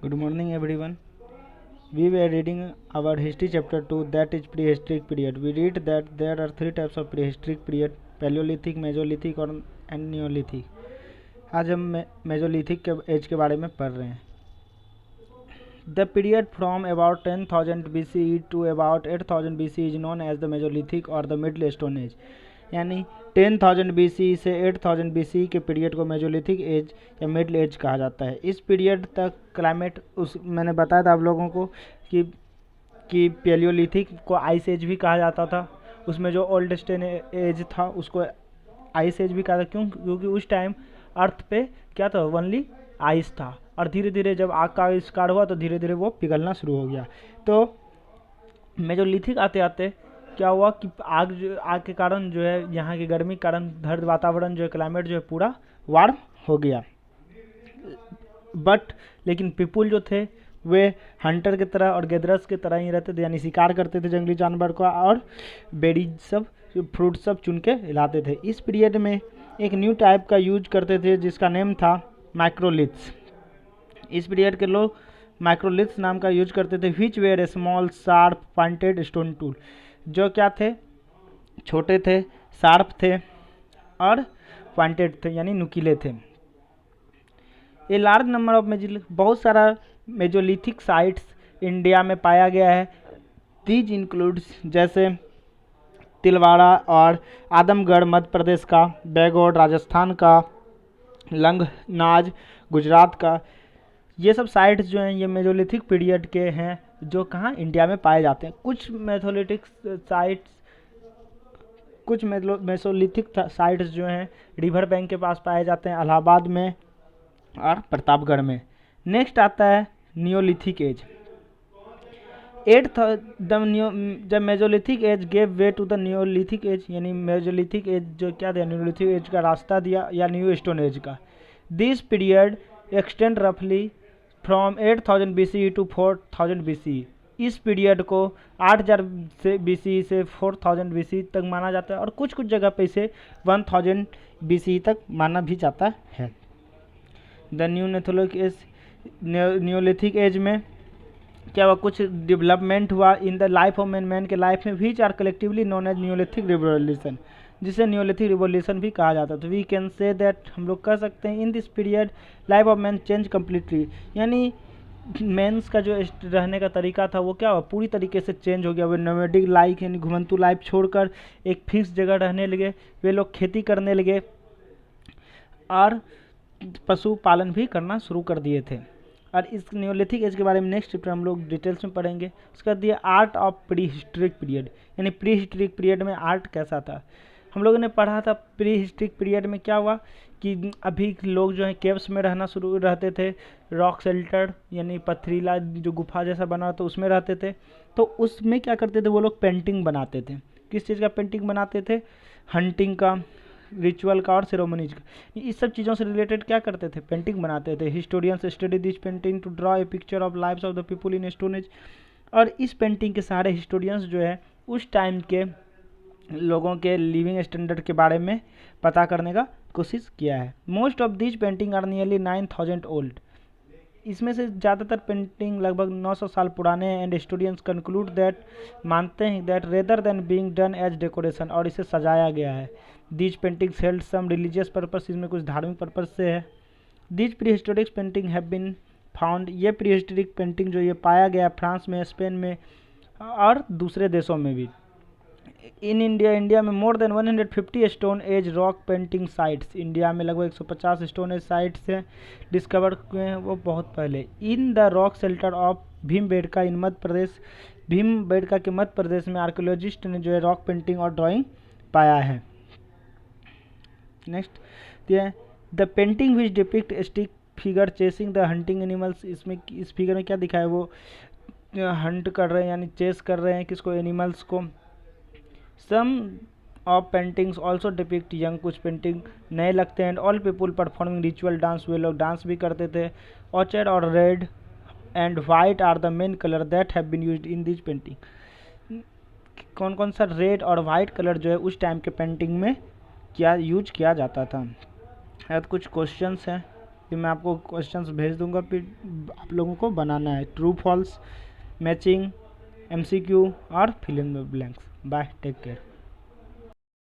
Good morning, everyone. We were reading our history chapter 2, that is prehistoric period. We read that there are three types of prehistoric period: Paleolithic, Mesolithic और Neolithic. आज हम Mesolithic के as के बारे में पढ़ रहे हैं. The period from about 10,000 BCE to about 8,000 BCE is known as the Mesolithic or the Middle Stone Age. यानी 10,000 BCE से 8,000 BCE के पीरियड को मेजोलिथिक एज या मिडल एज कहा जाता है. इस पीरियड तक क्लाइमेट मैंने बताया था आप लोगों को कि पैलियोलिथिक को आइस एज भी कहा जाता था. उसमें जो ओल्ड स्टोन एज था उसको आइस एज भी कहा था. क्योंकि उस टाइम अर्थ पे क्या था, ओनली आइस था. और धीरे धीरे जब आग का आविष्कार हुआ तो धीरे धीरे वो पिघलना शुरू हो गया. तो मेजोलिथिक आते आते क्या हुआ कि आग के कारण जो है, यहाँ की गर्मी के कारण धरती वातावरण जो है, क्लाइमेट जो है पूरा वार्म हो गया. लेकिन पीपुल जो थे वे हंटर की तरह और गैदरर्स की तरह ही रहते थे, यानी शिकार करते थे जंगली जानवर को और बेरीज सब फ्रूट सब चुन के लाते थे. इस पीरियड में एक न्यू टाइप का यूज करते थे जिसका नेम था माइक्रोलिथ्स. इस पीरियड के लोग माइक्रोलिथ्स नाम का यूज करते थे. Which were a small sharp pointed stone tool, जो क्या थे, छोटे थे, शार्प थे और पॉइंटेड थे यानी नुकीले थे. ए लार्ज नंबर ऑफ बहुत सारा मेजोलिथिक साइट्स इंडिया में पाया गया है. दीज इंक्लूड्स जैसे तिलवाड़ा और आदमगढ़ मध्य प्रदेश का, बैगौर राजस्थान का, लंगनाज गुजरात का. ये सब साइट्स जो हैं ये मेजोलिथिक पीरियड के हैं जो कहाँ इंडिया में पाए जाते हैं. कुछ मेसोलिथिक साइट्स, कुछ मेसोलिथिक साइट्स जो हैं रिवर बैंक के पास पाए जाते हैं, इलाहाबाद में और प्रतापगढ़ में. नेक्स्ट आता है नियोलिथिक एज. जब mesolithic age gave way to the neolithic age, यानी मेजोलिथिक एज जो क्या दिया, नियोलिथिक एज का रास्ता दिया या न्यू स्टोन एज का. दिस पीरियड एक्सटेंड रफली फ्रॉम 8,000 BCE टू 4,000 BCE. इस पीरियड को 8,000 से BCE से 4,000 BCE तक माना जाता है और कुछ कुछ जगह पे इसे 1,000 BCE तक माना भी जाता है. द न्यूलिथिक एज में क्या हुआ, कुछ डेवलपमेंट हुआ in the life of man के लाइफ में, which are collectively known as neolithic revolution, जिसे न्यूलिथिक रिवोल्यूशन भी कहा जाता है. तो वी कैन से दैट, हम लोग कह सकते हैं, in this period life of man change completely, यानी मेंस का जो रहने का तरीका था वो क्या हुआ, पूरी तरीके से चेंज हो गया. वे नोमैडिक लाइफ यानी घुमंतु लाइफ छोड़कर एक फिक्स जगह रहने लगे. वे लोग खेती करने लगे और पशुपालन भी करना शुरू कर दिए थे. और इस न्यूलिथिक एज के बारे में नेक्स्ट चैप्टर हम लोग डिटेल्स में पढ़ेंगे. उसका दिया art of pre historic period, यानी प्री हिस्ट्रिक पीरियड में आर्ट कैसा था. हम लोगों ने पढ़ा था प्री हिस्ट्रिक पीरियड में क्या हुआ कि अभी लोग जो है केव्स में रहना शुरू रहते थे, रॉक शेल्टर यानी पथरीला जो गुफा जैसा बना तो उसमें रहते थे. तो उसमें क्या करते थे वो लोग, पेंटिंग बनाते थे. किस चीज़ का पेंटिंग बनाते थे, हंटिंग का, रिचुअल का और सेरेमनीज का. इस सब चीज़ों से रिलेटेड क्या करते थे, पेंटिंग बनाते थे. Historians study this painting to draw a picture of lives of the people in stone age. और इस पेंटिंग के सारे हिस्टोरियंस जो है उस टाइम के लोगों के लिविंग स्टैंडर्ड के बारे में पता करने का कोशिश किया है. Most of this painting are nearly 9,000 old. इसमें से ज़्यादातर पेंटिंग लगभग 900 साल पुराने हैं. एंड हिस्टोरियंस कंक्लूड दैट, मानते हैं that rather than being done as decoration, और इसे सजाया गया है. These paintings held some religious purpose, इसमें कुछ धार्मिक पर्पज से है. These prehistoric painting have been found, ये प्री हिस्टोरिक पेंटिंग जो ये पाया गया फ्रांस में, स्पेन में और दूसरे देशों में भी. इन इंडिया में more than 150 stone age rock painting sites, India में लगभग 150 स्टोन एज साइट्स हैं डिस्कवर हुए हैं वो बहुत पहले. In the rock shelter of Bhimbetka in Madhya Pradesh, Bhimbetka के मध्य प्रदेश में आर्कियोलॉजिस्ट ने जो है रॉक पेंटिंग और ड्राइंग पाया है. Next the painting which depict stick figure chasing the hunting animals. इसमें इस फिगर में क्या दिखा है, वो हंट कर रहे हैं यानी चेस कर रहे हैं किसको, एनिमल्स को. Some of paintings also depict young, कुछ पेंटिंग नए लगते हैं. And all people performing ritual dance, वे लोग डांस भी करते थे. ऑर्चर्ड और red and white are the main colour that have been used in this painting. कौन कौन सा रेड और वाइट कलर जो है उस टाइम के पेंटिंग में क्या यूज किया जाता था. अब कुछ क्वेश्चंस हैं. कि मैं आपको क्वेश्चंस भेज दूंगा, फिर आप लोगों को बनाना है ट्रू फॉल्स, मैचिंग, एमसीक्यू और fill in the blanks. Bye, take care.